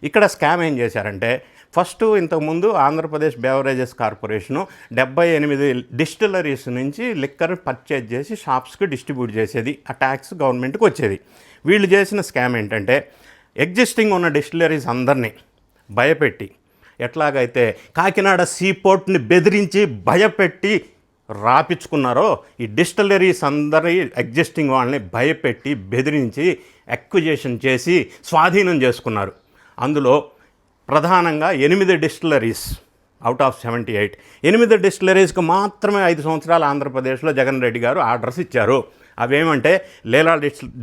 ఇక్కడ స్కామ్ ఏం చేశారంటే ఫస్ట్ ఇంతకుముందు ఆంధ్రప్రదేశ్ బెవరేజెస్ కార్పొరేషను 78 డిస్టిలరీస్ నుంచి లిక్కర్ పర్చేజ్ చేసి షాప్స్కి డిస్ట్రిబ్యూట్ చేసేది. ఆ ట్యాక్స్ గవర్నమెంట్కి వచ్చేది. వీళ్ళు చేసిన స్కామ్ ఏంటంటే ఎగ్జిస్టింగ్ ఉన్న డిస్టిలరీస్ అందరినీ భయపెట్టి, ఎట్లాగైతే కాకినాడ సీపోర్ట్ని బెదిరించి భయపెట్టి రాపించుకున్నారో ఈ డిస్టిలరీస్ అందరి ఎగ్జిస్టింగ్ వాళ్ళని భయపెట్టి బెదిరించి అక్విజేషన్ చేసి స్వాధీనం చేసుకున్నారు. అందులో ప్రధానంగా 8 డిస్టిలరీస్ అవుట్ ఆఫ్ 78, 8 డిస్టిలరీస్కి మాత్రమే 5 సంవత్సరాలు ఆంధ్రప్రదేశ్లో జగన్ రెడ్డి గారు ఆర్డర్స్ ఇచ్చారు. అవేమంటే Leela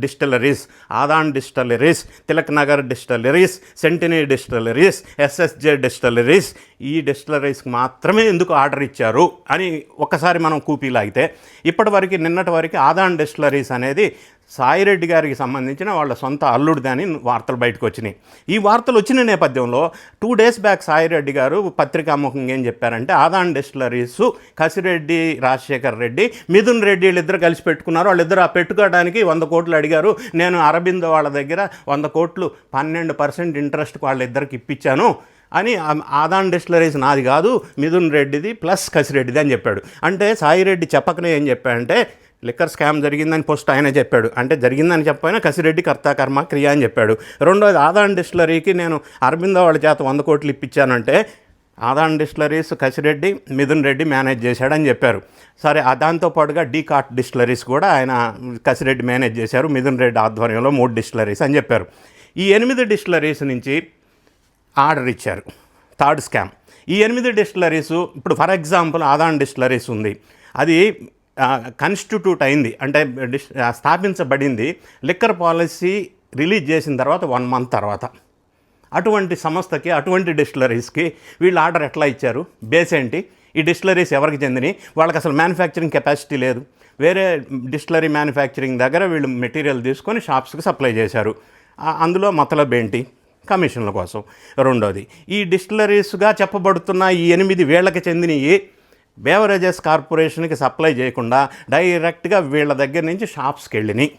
distilleries, Adan distilleries, Tilak Nagar distilleries, Centini distilleries, SSJ distilleries. ఈ డిస్టిలరీస్కి మాత్రమే ఎందుకు ఆర్డర్ ఇచ్చారు అని ఒక్కసారి మనం కూపీలాగితే ఇప్పటివరకు నిన్నటి వరకు ఆదాన్ డిస్టిలరీస్ అనేది సాయిరెడ్డి గారికి సంబంధించిన వాళ్ళ సొంత అల్లుడిదని వార్తలు బయటకు వచ్చినాయి. ఈ వార్తలు వచ్చిన నేపథ్యంలో 2 days బ్యాక్ సాయిరెడ్డి గారు పత్రికాముఖంగా ఏం చెప్పారంటే ఆదాన్ డిస్టిలరీస్ కసిరెడ్డి రాజశేఖర్ రెడ్డి మిథున్ రెడ్డి వీళ్ళిద్దరు కలిసి పెట్టుకున్నారు. వాళ్ళిద్దరు ఆ పెట్టుకోవడానికి 100 కోట్లు అడిగారు. నేను అరబిందో వాళ్ళ దగ్గర 100 కోట్లు 12% ఇంట్రెస్ట్కి వాళ్ళిద్దరికి ఇప్పించాను అని ఆదాన్ డిస్టిలరీస్ నాది కాదు, మిథున్ రెడ్డిది ప్లస్ కసిరెడ్డిది అని చెప్పాడు. అంటే సాయిరెడ్డి చెప్పకనే ఏం చెప్పాడంటే లిక్కర్ స్కామ్ జరిగిందని ఫస్ట్ ఆయన చెప్పాడు. అంటే జరిగిందని చెప్పైనా కసిరెడ్డి కర్త కర్మ క్రియ అని చెప్పాడు. రెండోది ఆదాన్ డిస్టిలరీకి నేను అరబిందో వాళ్ళ చేత 100 కోట్లు ఇప్పించానంటే ఆదాన్ డిస్టిలరీస్ కసిరెడ్డి మిథున్ రెడ్డి మేనేజ్ చేశాడని చెప్పారు. సరే, దాంతోపాటుగా డీకాట్ డిస్టిలరీస్ కూడా ఆయన కసిరెడ్డి మేనేజ్ చేశారు, మిథున్ రెడ్డి ఆధ్వర్యంలో 3 డిస్టిలరీస్ అని చెప్పారు. ఈ 8 డిస్టిలరీస్ నుంచి ఆర్డర్ ఇచ్చారు. Third scam. ఈ 8 డిస్టిలరీస్ ఇప్పుడు ఫర్ ఎగ్జాంపుల్ ఆదాన్ డిస్టిలరీస్ ఉంది, అది కాన్స్టిట్యూట్ అయింది అంటే స్థాపించబడింది లిక్కర్ పాలసీ రిలీజ్ చేసిన తర్వాత 1 month తర్వాత. అటువంటి సంస్థకి, అటువంటి డిస్టిలరీస్కి వీళ్ళు ఆర్డర్ ఎట్లా ఇచ్చారు? బేస్ ఏంటి? ఈ డిస్టిలరీస్ ఎవరికి చెందినవి? వాళ్ళకి అసలు మ్యానుఫ్యాక్చరింగ్ కెపాసిటీ లేదు. వేరే డిస్టిలరీ మ్యానుఫ్యాక్చరింగ్ దగ్గర వీళ్ళు మెటీరియల్ తీసుకొని షాప్స్కి సప్లై చేశారు. అందులో మతలబ్ ఏంటి? కమిషన్ల కోసం. రెండోది, ఈ డిస్టిలరీస్గా చెప్పబడుతున్న ఈ 8 వీళ్ళకి చెందినవి బెవరేజెస్ కార్పొరేషన్కి సప్లై చేయకుండా డైరెక్ట్గా వీళ్ళ దగ్గర నుంచి షాప్స్కి వెళ్ళినాయి.